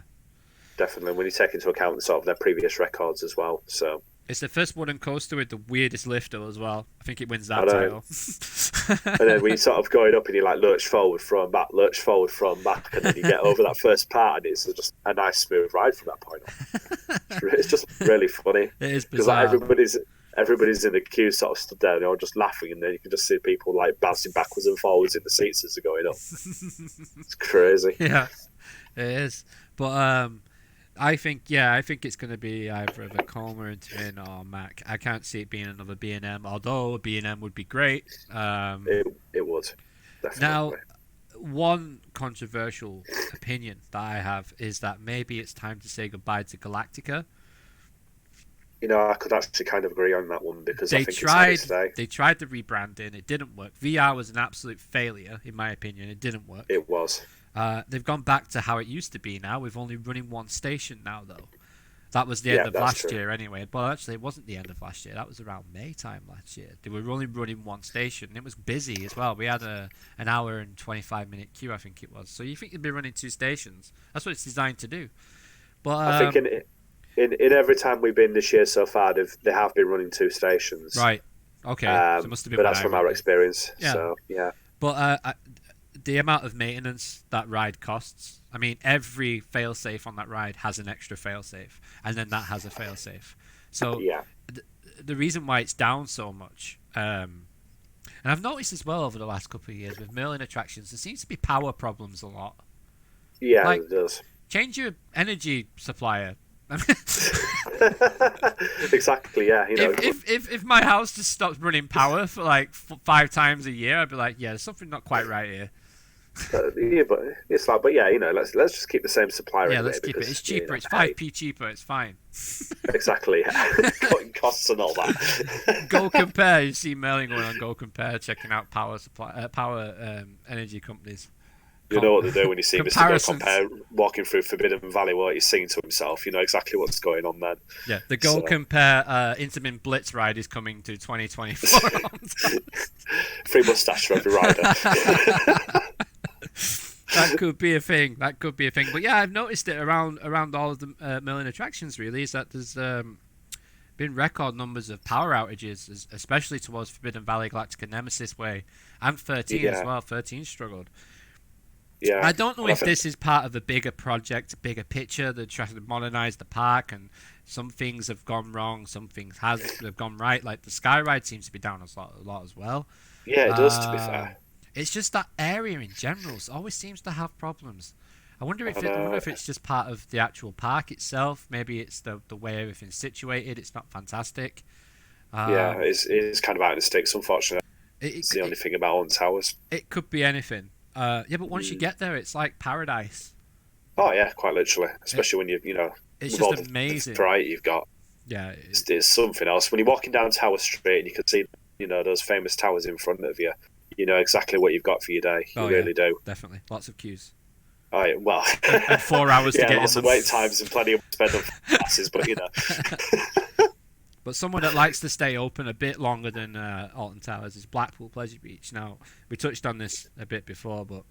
Definitely, when you take into account sort of their previous records as well. So it's the first wooden coaster with the weirdest lifter as well. I think it wins that title. And then when you sort of going up and you like lurch forward, throw back, lurch forward, throw back, and then you get over that first part, and it's just a nice smooth ride from that point on. It's just really funny. It is bizarre. Because like everybody's in the queue sort of stood there and they're all just laughing, and then you can just see people like bouncing backwards and forwards in the seats as they're going up. It's crazy. Yeah, it is. But I think it's going to be either a Vekoma, Intamin, or Mac. I can't see it being another B&M, although B&M would be great. It would, definitely. Now, one controversial opinion that I have is that maybe it's time to say goodbye to Galactica. I could actually kind of agree on that one because I think they tried the rebranding. It didn't work. VR was an absolute failure, in my opinion. It didn't work. It was. They've gone back to how it used to be now. We've only running one station now, though. That was the end of last year anyway. Well, actually, it wasn't the end of last year. That was around May time last year. They were only running one station. It was busy as well. We had an hour and 25-minute queue, I think it was. So you think you'd be running 2 stations. That's what it's designed to do. But I think in every time we've been this year so far, they have been running 2 stations. Right. Okay. So it must have been. But that's from our experience. Yeah. So, yeah. But the amount of maintenance that ride costs. I mean, every failsafe on that ride has an extra failsafe, and then that has a failsafe. So the reason why it's down so much, and I've noticed as well over the last couple of years with Merlin attractions, there seems to be power problems a lot. Yeah, like, it does. Change your energy supplier. Exactly, yeah. If my house just stops running power for like 5 times a year, I'd be like, yeah, there's something not quite right here. Yeah, but it's like, but yeah, let's just keep the same supplier. Yeah, Anyway, let's keep it. because, It's cheaper. It's hey, 5p cheaper. It's fine. exactly, cutting costs and all that. Go Compare. You see mailing going on Go Compare, checking out power energy companies. You know what to do when you see Mr. Go Comparisons. Compare walking through Forbidden Valley, what he's singing to himself. You know exactly what's going on then. Yeah, the Go Compare Intamin Blitz ride is coming to 2024. Free mustache for every rider. That could be a thing. But yeah, I've noticed it around all of the milling attractions. Really, is that there's been record numbers of power outages, especially towards Forbidden Valley, Galactica Nemesis way, and 13 as well. 13 struggled. Yeah, I don't know if this is part of a bigger project, a bigger picture. They're trying to modernise the park, and some things have gone wrong, some things have gone right. Like the Sky Ride seems to be down a lot as well. Yeah, it does, to be fair. It's just that area in general always seems to have problems. I wonder if it's just part of the actual park itself. Maybe it's the way everything's situated. It's not fantastic. Yeah, it's kind of out of the sticks, unfortunately. It's the only thing about Alton Towers. It could be anything. Yeah, but once you get there, it's like paradise. Oh yeah, quite literally. Especially when it's with just all amazing. The variety you've got. Yeah, it's something else. When you're walking down Tower Street and you can see, those famous towers in front of you, you know exactly what you've got for your day. You really do. Definitely, lots of queues. Oh yeah, well, and 4 hours to get lots of wait times and plenty of spend on passes, but But someone that likes to stay open a bit longer than Alton Towers is Blackpool Pleasure Beach. Now, we touched on this a bit before, but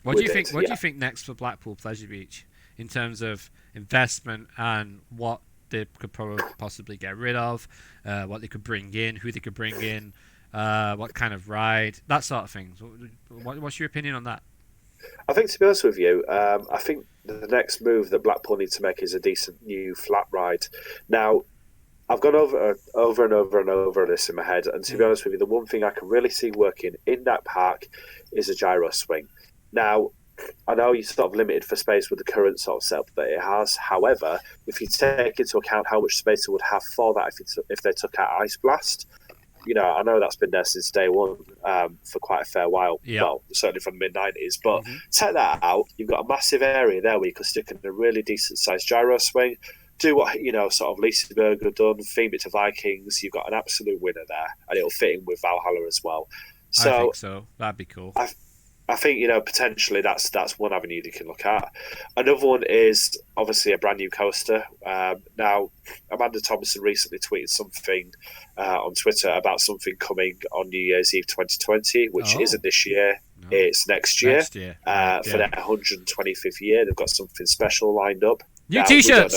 what do you think? What do you think next for Blackpool Pleasure Beach in terms of investment and what they could possibly get rid of, what they could bring in, who they could bring in, what kind of ride, that sort of thing? What's your opinion on that? I think, to be honest with you, I think the next move that Blackpool need to make is a decent new flat ride. Now, I've gone over and over this in my head, and to be honest with you, the one thing I can really see working in that park is a gyro swing. Now, I know you're sort of limited for space with the current sort of setup that it has. However, if you take into account how much space it would have for that if they took out Ice Blast, I know that's been there since day one for quite a fair while. Yep. Well, certainly from the mid-90s. But take that out, you've got a massive area there where you could stick in a really decent-sized gyro swing, do what, sort of Liseberg have done, theme it to Vikings. You've got an absolute winner there, and it'll fit in with Valhalla as well. So I think so. That'd be cool. I think, potentially that's one avenue you can look at. Another one is obviously a brand new coaster. Now, Amanda Thompson recently tweeted something on Twitter about something coming on New Year's Eve 2020, which isn't this year. No. It's next year. For their 125th year. They've got something special lined up. New T-shirts.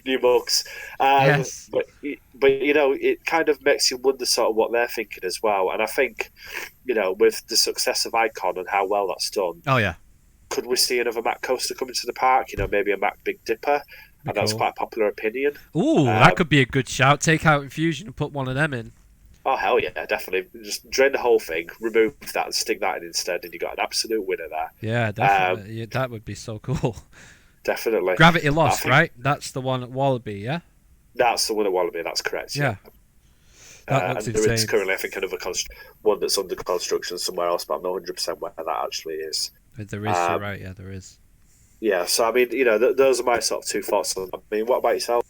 New mugs. Yes. But it kind of makes you wonder sort of what they're thinking as well. And I think, with the success of Icon and how well that's done. Oh yeah. Could we see another Mac coaster coming to the park? Maybe a Mac Big Dipper. And that's quite a popular opinion. Ooh, that could be a good shout. Take out Infusion and put one of them in. Oh hell yeah, definitely. Just drain the whole thing, remove that, and stick that in instead, and you got an absolute winner there. Yeah, definitely. That would be so cool. Definitely. Gravity Lost, right? That's the one at Wallaby, yeah? That's the one at Wallaby, that's correct. Yeah. That looks insane. There is currently, I think, another one that's under construction somewhere else, but I'm not 100% where that actually is. There is, you're right, yeah, there is. Yeah, so I mean, those are my sort of two thoughts on that. I mean, what about yourself?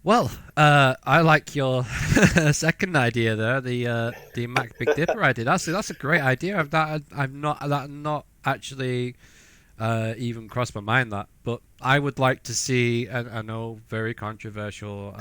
Well, I like your second idea there, the Mac Big Dipper idea. That's a great idea. I've not actually even crossed my mind that, but I would like to see. And I know very controversial,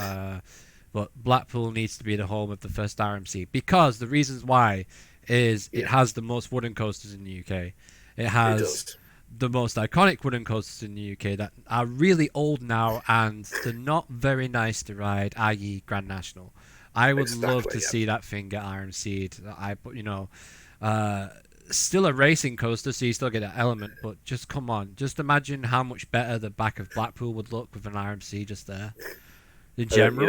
but Blackpool needs to be the home of the first RMC because the reasons why is it has the most wooden coasters in the UK. It has the most iconic wooden coasters in the UK that are really old now and they're not very nice to ride, i.e. Grand National. I would love to see that thing get RMC'd. Still a racing coaster, so you still get that element, but just come on. Just imagine how much better the back of Blackpool would look with an RMC just there. In general.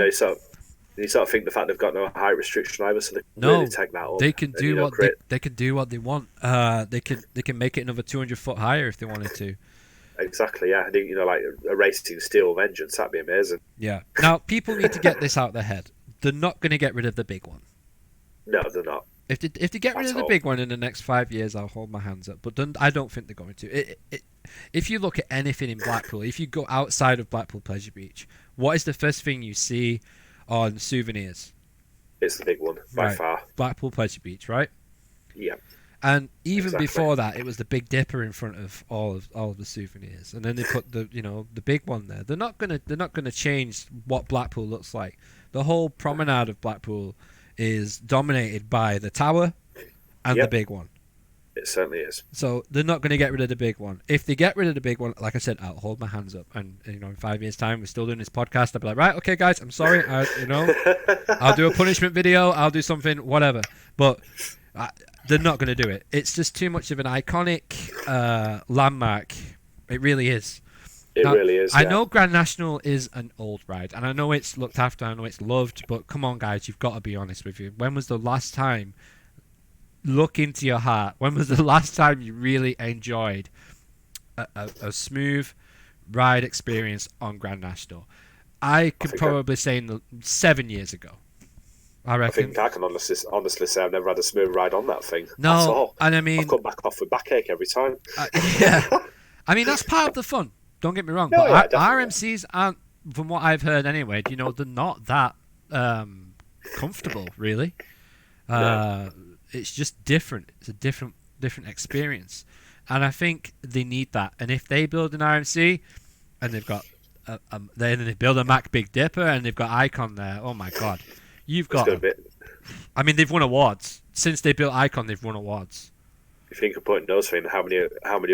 You sort of think the fact they've got no height restriction either, so they can really take that up. They can do they can do what they want. They can make it another 200 foot higher if they wanted to. Exactly, yeah. Like a racing steel vengeance, that'd be amazing. Yeah. Now people need to get this out of their head. They're not going to get rid of the big one. No, they're not. If they get rid of the big one in the next 5 years, I'll hold my hands up. But I don't think they're going to. If you look at anything in Blackpool, if you go outside of Blackpool Pleasure Beach, what is the first thing you see on souvenirs? It's the big one by far. Blackpool Pleasure Beach, right? Yeah. And even before that, it was the Big Dipper in front of all of the souvenirs, and then they put the big one there. They're not gonna change what Blackpool looks like. The whole promenade of Blackpool is dominated by the tower and the big one. It certainly is. So they're not going to get rid of the big one. If they get rid of the big one, like I said, I'll hold my hands up. And in 5 years' time, we're still doing this podcast. I'll be like, right, okay, guys, I'm sorry. I'll do a punishment video. I'll do something, whatever. But they're not going to do it. It's just too much of an iconic landmark. It really is. It really is. I know Grand National is an old ride, and I know it's looked after, I know it's loved, but come on, guys, you've got to be honest with you. When was the last time, look into your heart, when was the last time you really enjoyed a smooth ride experience on Grand National? I could probably say 7 years ago. I reckon. I think I can honestly say I've never had a smooth ride on that thing. No, at all. And I mean, I've come back off with backache every time. Yeah, I mean that's part of the fun. Don't get me wrong, no, but yeah, RMCs aren't, from what I've heard anyway, they're not that comfortable, really. No. It's just different. It's a different experience. And I think they need that. And if they build an RMC and they've got, then they build a Mack Big Dipper and they've got Icon there, oh my God. You've got, I mean, they've won awards. Since they built Icon, they've won awards. If you can put those things, how many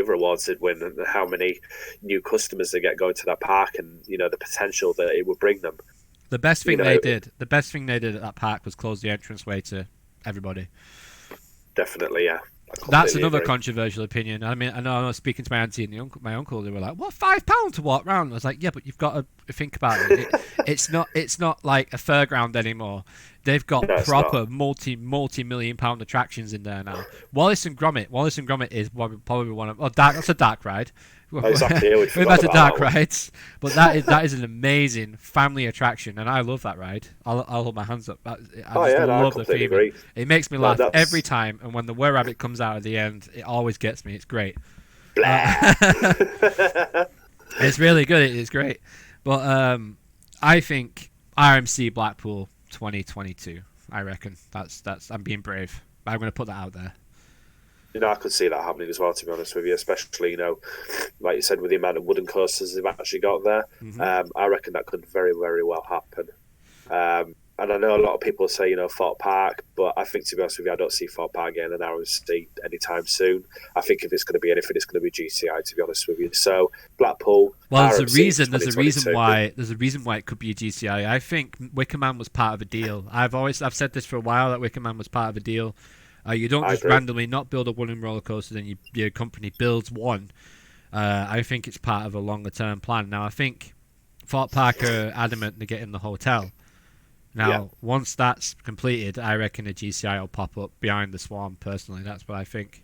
other awards they'd win, and how many new customers they get going to that park, and the potential that it would bring them. The best thing they did at that park was close the entranceway to everybody. Definitely, yeah. That's another controversial opinion. I mean, I know I was speaking to my auntie and my uncle. They were like, "What, £5 to walk round?" I was like, "Yeah, but you've got to think about it. It's not like a fairground anymore. They've got proper multi-million-pound attractions in there now. Wallace and Gromit is probably one of. Oh, that's a dark ride. Exactly. We've had the dark rides, but that is an amazing family attraction, and I love that ride. I'll hold my hands up. I love the theme. Agree. It makes me laugh every time, and when the Were Rabbit comes out at the end, it always gets me. It's great. It's really good. It's great. But I think RMC Blackpool 2022. I reckon that's. I'm being brave. I'm going to put that out there. I could see that happening as well, to be honest with you, especially, like you said, with the amount of wooden coasters they've actually got there. Mm-hmm. I reckon that could very, very well happen. And I know a lot of people say, Fort Park, but I think, to be honest with you, I don't see Fort Park getting an RMC anytime soon. I think if it's going to be anything, it's going to be GCI, to be honest with you. So, Blackpool. Well, there's a reason why it could be a GCI. I think Wicker Man was part of a deal. I've said this for a while, that Wicker Man was part of a deal. You don't just randomly not build a wooden roller coaster, then your company builds one. I think it's part of a longer term plan. Now, I think Fort Park are adamant to get in the hotel. Now, once that's completed, I reckon a GCI will pop up behind the Swan. Personally, that's what I think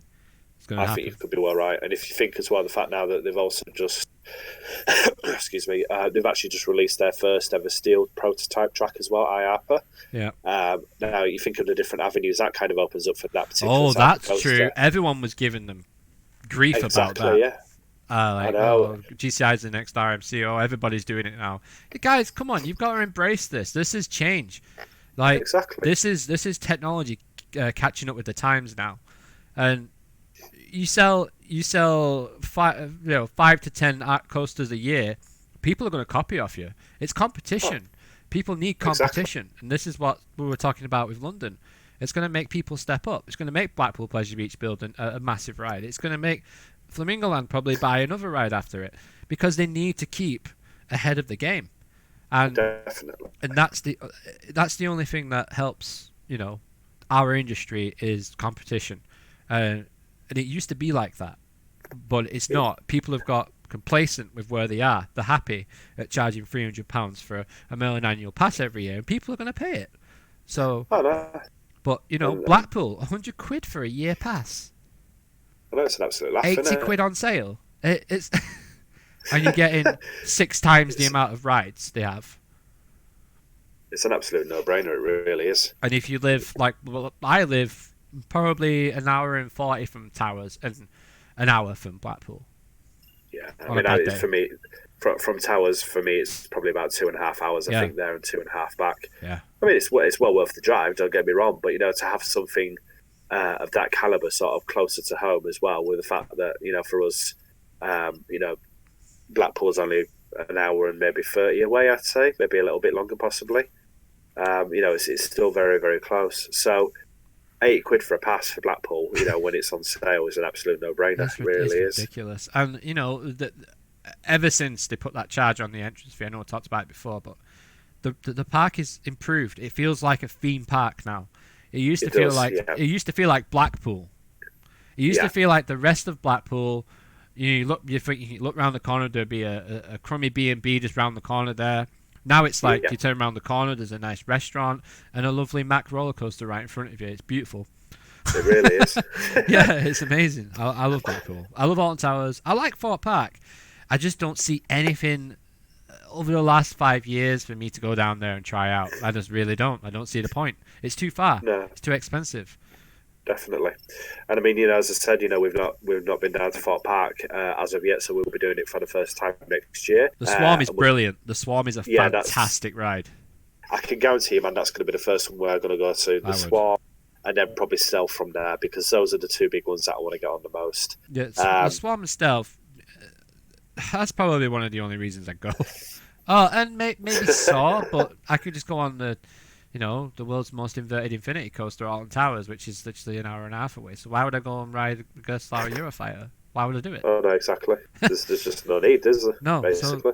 is going to happen. I think you could be well right. And if you think as well, the fact now that they've also just, excuse me, they've actually just released their first ever steel prototype track as well, IAPA. Yeah. Now you think of the different avenues that kind of opens up for that particular. Oh, that's true. Everyone was giving them grief about that. Yeah. I know. GCI is the next RMC. Oh, everybody's doing it now. Hey, guys, come on! You've got to embrace this. This is change. This is technology catching up with the times now, and you sell 5 to 10 art coasters a year. People are going to copy off you. It's competition. People need competition, and this is what we were talking about with London. It's going to make people step up. It's going to make Blackpool Pleasure Beach build a massive ride. It's going to make Flamingo Land probably buy another ride after it, because they need to keep ahead of the game. And definitely. And that's the only thing that helps, our industry is competition. And it used to be like that, but it's not. People have got complacent with where they are. They're happy at charging £300 for a million annual pass every year, and people are going to pay it. So, but Blackpool, £100 for a year pass. I know, it's an absolute laugh. £80 on sale. It's and you're getting 6 times the amount of rides they have. It's an absolute no-brainer. It really is. And if you live I live probably an hour and 40 from Towers and an hour from Blackpool. Yeah, On a bad day. for me, from Towers, for me, it's probably about 2.5 hours, I think, there and 2.5 back. Yeah. I mean, it's well worth the drive, don't get me wrong, but, to have something of that calibre sort of closer to home as well, with the fact that, for us, Blackpool's only an hour and maybe 30 away, I'd say, maybe a little bit longer possibly. It's still very, very close. So, £80 for a pass for Blackpool, when it's on sale is an absolute no-brainer. It really is ridiculous. And ever since they put that charge on the entrance fee, I know I talked about it before, but the park is improved. It feels like a theme park now. It used to feel like Blackpool. It used to feel like the rest of Blackpool. You look around the corner, there'd be a crummy B&B just round the corner there. Now it's like you turn around the corner, there's a nice restaurant and a lovely Mack roller coaster right in front of you. It's beautiful. It really is. Yeah, it's amazing. I love Blackpool. I love Alton Towers. I like Fort Park. I just don't see anything over the last 5 years for me to go down there and try out. I just really don't. I don't see the point. It's too far. No. It's too expensive. Definitely. And I mean, as I said, we've not been down to Fort Park as of yet, so we'll be doing it for the first time next year. The Swarm is brilliant. The Swarm is a fantastic ride. I can guarantee you, man, that's going to be the first one we're going to go to. The Swarm, and then probably Stealth from there, because those are the two big ones that I want to get on the most. Yeah, the Swarm and Stealth, that's probably one of the only reasons I go. Oh, and maybe Saw, but I could just go on the world's most inverted infinity coaster, Alton Towers, which is literally an hour and a half away. So why would I go and ride the Gerstlauer Eurofighter? Why would I do it? Oh, no, exactly. There's just no need, is there? No, basically. So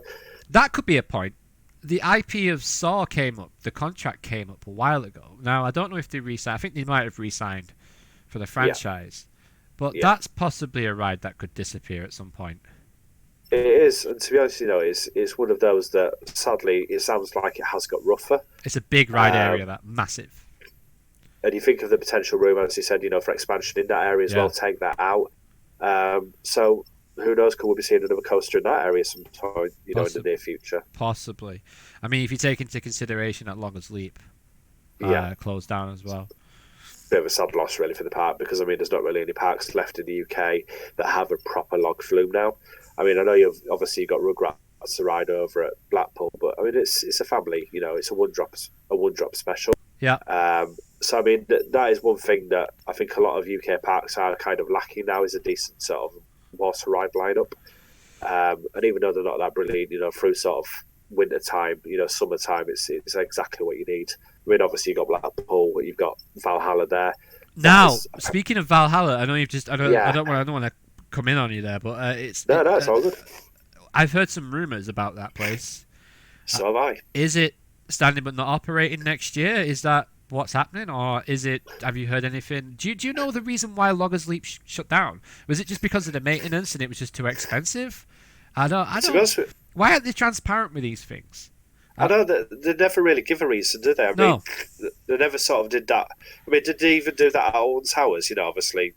that could be a point. The IP of Saw came up. The contract came up a while ago. Now, I don't know if they re-signed. I think they might have re-signed for the franchise. But that's possibly a ride that could disappear at some point. It is, and to be honest, it's one of those that sadly it sounds like it has got rougher. It's a big ride area, that massive. And you think of the potential room, as you said, for expansion in that area as well. Take that out. So who knows? Could we be seeing another coaster in that area sometime? In the near future. Possibly. I mean, if you take into consideration that Loggers Leap, closed down as well. Bit of a sad loss really for the park, because I mean, there's not really any parks left in the UK that have a proper log flume now. I mean, I know you've got Rugrats to ride over at Blackpool, but I mean, it's a family. It's a one drop special. Yeah. So I mean, that is one thing that I think a lot of UK parks are kind of lacking now, is a decent sort of water ride lineup. And even though they're not that brilliant, through sort of winter time, summertime, it's exactly what you need. I mean, obviously you've got Blackpool, you've got Valhalla there. Now, speaking of Valhalla, I know you've just I don't want to come in on you there, but it's all good. I've heard some rumours about that place. So have I. Is it standing but not operating next year? Is that what's happening, or is it? Have you heard anything? Do you know the reason why Loggers Leap shut down? Was it just because of the maintenance and it was just too expensive? I don't. Why aren't they transparent with these things? I know that they never really give a reason, do they? I mean, they never sort of did that. I mean, did they even do that at Alton Towers? Obviously,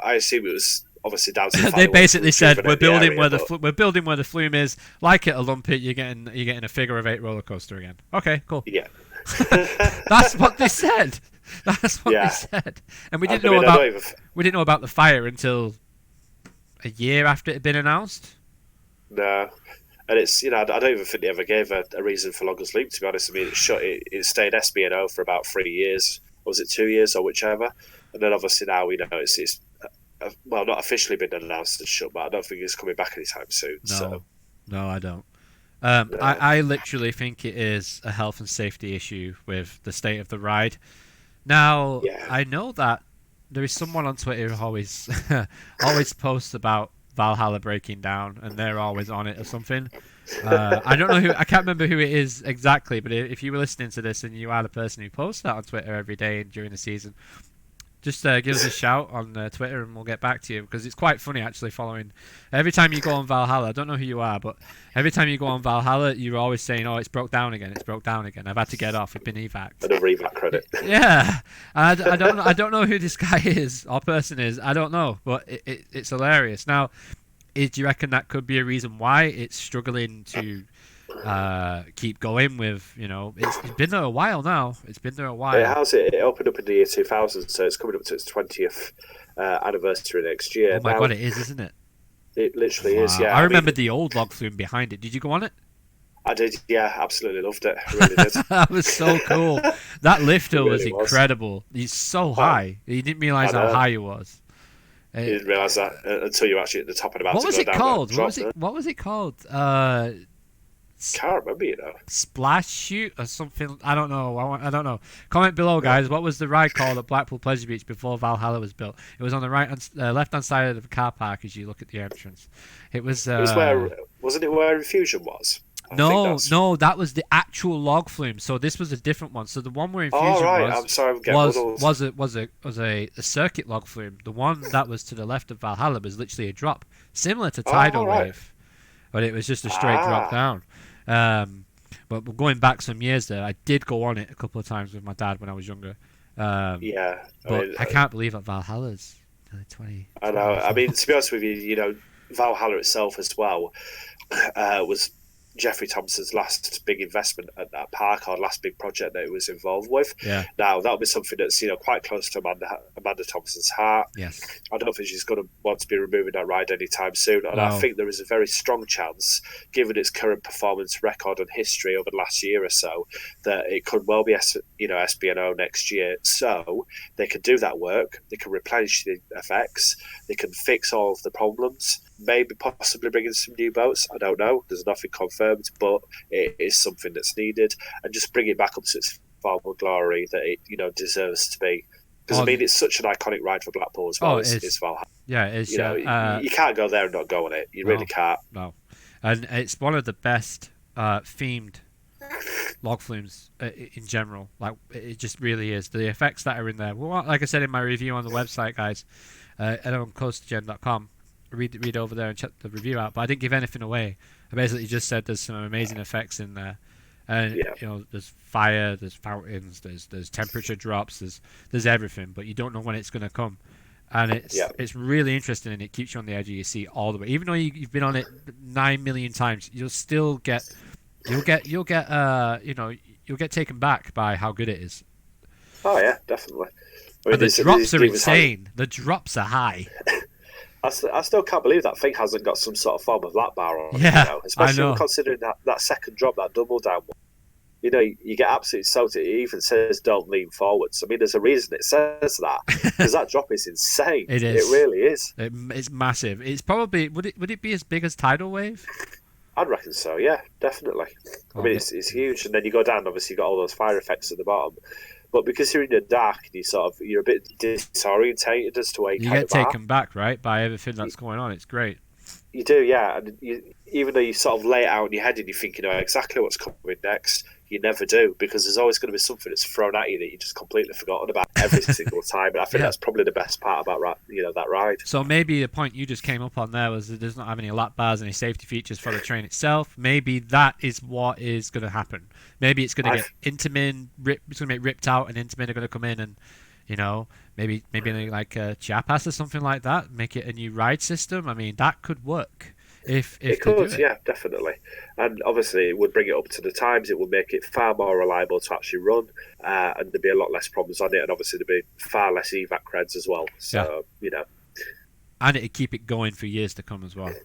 I assume it was obviously down to the they basically said we're building where the flume is. Like at Olympia, you're getting a figure of 8 roller coaster again. Okay, cool. Yeah, that's what they said. That's what they said, and we didn't know about the fire until a year after it had been announced. No. And it's, I don't even think they ever gave a reason for Loggers Leap, to be honest. I mean, it stayed SB&O for about 3 years. Or was it 2 years, or whichever? And then obviously now, it's not officially been announced and shut, but I don't think it's coming back anytime soon. No, I don't. I literally think it is a health and safety issue with the state of the ride. Now, I know that there is someone on Twitter who always posts about Valhalla breaking down, and they're always on it or something. I don't know who. I can't remember who it is exactly, but if you were listening to this and you are the person who posts that on Twitter every day during the season, just give us a shout on Twitter and we'll get back to you, because it's quite funny actually following. Every time you go on Valhalla, I don't know who you are, but every time you go on Valhalla, you're always saying, "Oh, it's broke down again. It's broke down again. I've had to get off. I've been evac'd." Another evac credit. Yeah, I don't know who this guy is or person is. I don't know, but it's hilarious. Now, do you reckon that could be a reason why it's struggling to keep going with, it's been there a while now. It's been there a while. It has. It opened up in the year 2000, so it's coming up to its 20th anniversary next year. Oh my God, it is, isn't it? It literally is, yeah. I remember the old log flume behind it. Did you go on it? I did, yeah. Absolutely loved it. I really did. That was so cool. That lifter really was incredible. He's so high. You didn't realise how high he was. You didn't realise that until you were actually at the top and about what to was go it down. Called? What was it called? Can't remember, Splash shoot or something. I don't know. I don't know. Comment below, guys. What was the ride called at Blackpool Pleasure Beach before Valhalla was built? It was on the left-hand side of the car park as you look at the entrance. It was wasn't it where Infusion was? No, that was the actual log flume. So this was a different one. So the one where Infusion I'm sorry, I'm getting was a circuit log flume. The one that was to the left of Valhalla was literally a drop, similar to Tidal Wave, but it was just a straight drop down. But going back some years there, I did go on it a couple of times with my dad when I was younger. But I can't believe that Valhalla's 20. I know. I mean, to be honest with you, Valhalla itself as well was Jeffrey Thompson's last big investment at that park, or last big project that he was involved with. Yeah. Now that'll be something that's quite close to Amanda Thompson's heart. Yes. I don't think she's going to want to be removing that ride anytime soon, and I think there is a very strong chance, given its current performance record and history over the last year or so, that it could well be SBNO next year. So they can do that work. They can replenish the effects. They can fix all of the problems. Maybe possibly bring in some new boats. I don't know. There's nothing confirmed, but it is something that's needed, and just bring it back up to its former glory that it deserves to be. Because it's such an iconic ride for Blackpool as well. It's Valhalla. Yeah, it is. You can't go there and not go on it. You really can't. No, and it's one of the best themed log flumes in general. Like, it just really is. The effects that are in there. Well, like I said in my review on the website, guys, on CoasterGen.com. Read over there and check the review out, but I didn't give anything away. I basically just said there's some amazing effects in there, and there's fire, there's fountains, there's temperature drops, there's everything, but you don't know when it's going to come, and it's really interesting, and it keeps you on the edge of your seat all the way. Even though you've been on it 9 million times, you'll get taken back by how good it is. Oh yeah, definitely. I mean, the drops are insane. The drops are high. I still can't believe that thing hasn't got some sort of form of lap bar on it. Especially considering that second drop, that double down one. You get absolutely soaked. It even says don't lean forwards. I mean, there's a reason it says that, because that drop is insane. It is. It really is. It's massive. It's probably would it be as big as Tidal Wave? I'd reckon so. Yeah, definitely. I mean, it's huge, and then you go down. Obviously, you got all those fire effects at the bottom. But because you're in the dark, you're a bit disorientated as to where you get taken back, right, by everything that's going on. It's great. You do, yeah. And even though you sort of lay it out in your head and you think exactly what's coming next, you never do, because there's always going to be something that's thrown at you that you just completely forgotten about every single time. And I think that's probably the best part about that ride. So maybe the point you just came up on there was it does not have any lap bars, any safety features for the train itself. Maybe that is what is going to happen. Maybe it's going to get Intamin it's going to get ripped out, and Intamin are going to come in and maybe like a Chiapas or something like that, make it a new ride system. I mean, that could work. If it could, yeah, definitely. And obviously it would bring it up to the times. It would make it far more reliable to actually run, and there'd be a lot less problems on it, and obviously there'd be far less evac creds as well. So and it'd keep it going for years to come as well. It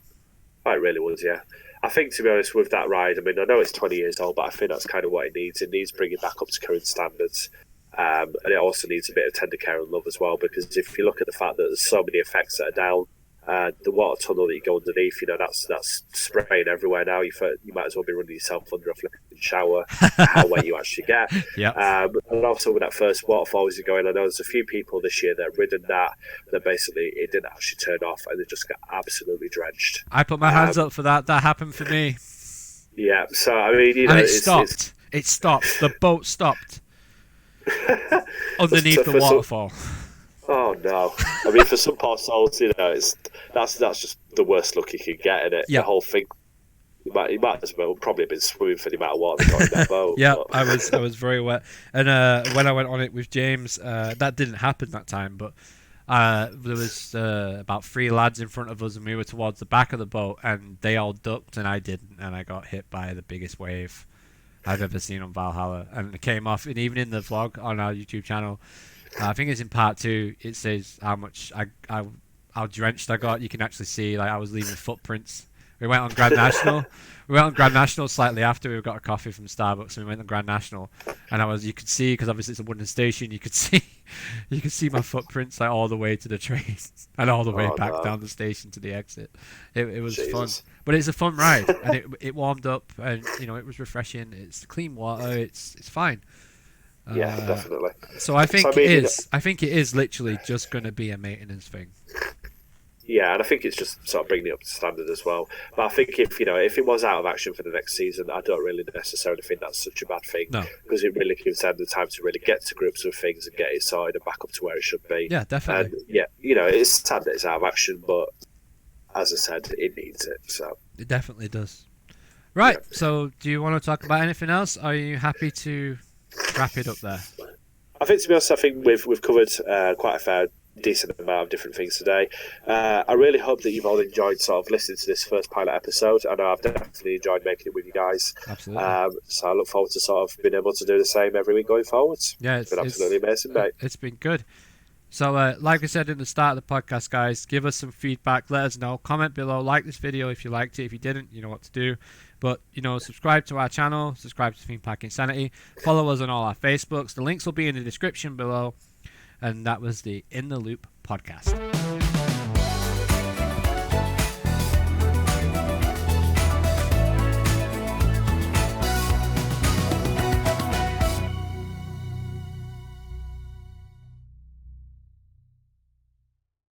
really would, yeah. I think, to be honest, with that ride, I mean, I know it's 20 years old, but I think that's kind of what it needs. It needs bringing back up to current standards. And it also needs a bit of tender care and love as well, because if you look at the fact that there's so many effects that are down, the water tunnel that you go underneath, that's spraying everywhere now. You might as well be running yourself under a flipping shower. How wet you actually get. And also with that first waterfall as you're going, I know there's a few people this year that have ridden that basically it didn't actually turn off, and they just got absolutely drenched. I put my hands up for that. That happened for me. Yeah, so I mean, and it stopped. It stopped. The boat stopped underneath the waterfall. Oh no! I mean, for some poor souls, that's just the worst look you can get in it. The whole thing. You might as well probably have been swimming for the amount of water that got in that boat. I was very wet, and when I went on it with James, that didn't happen that time. But There was about 3 lads in front of us, and we were towards the back of the boat, and they all ducked, and I didn't, and I got hit by the biggest wave I've ever seen on Valhalla, and it came off. And even in the vlog on our YouTube channel, I think it's in part 2. It says how much how drenched I got. You can actually see like I was leaving footprints. We went on Grand National. We went on Grand National slightly after we got a coffee from Starbucks, and we went on Grand National. And you could see, because obviously it's a wooden station, you could see my footprints like all the way to the train and all the way back down the station to the exit. It was fun, but it's a fun ride, and it warmed up, and it was refreshing. It's clean water. It's fine. Yeah, definitely. So I think it is literally just going to be a maintenance thing. Yeah, and I think it's just sort of bringing it up to standard as well. But I think if it was out of action for the next season, I don't really necessarily think that's such a bad thing. No, because it really gives them the time to really get to grips with things and get it sorted and back up to where it should be. Yeah, definitely. And it's sad that it's out of action, but as I said, it needs it. So it definitely does. Right. Yeah. So, do you want to talk about anything else? Are you happy to wrap it up there? I think, to be honest, we've covered quite a fair decent amount of different things today. I really hope that you've all enjoyed sort of listening to this first pilot episode. I know I've definitely enjoyed making it with you guys. Absolutely. So I look forward to sort of being able to do the same every week going forwards. Yeah, it's been absolutely amazing, mate. It's been good. So like I said in the start of the podcast, guys, give us some feedback. Let us know. Comment below. Like this video if you liked it. If you didn't, you know what to do. But, subscribe to our channel. Subscribe to Theme Park Insanity. Follow us on all our Facebooks. The links will be in the description below. And that was the In the Loop podcast.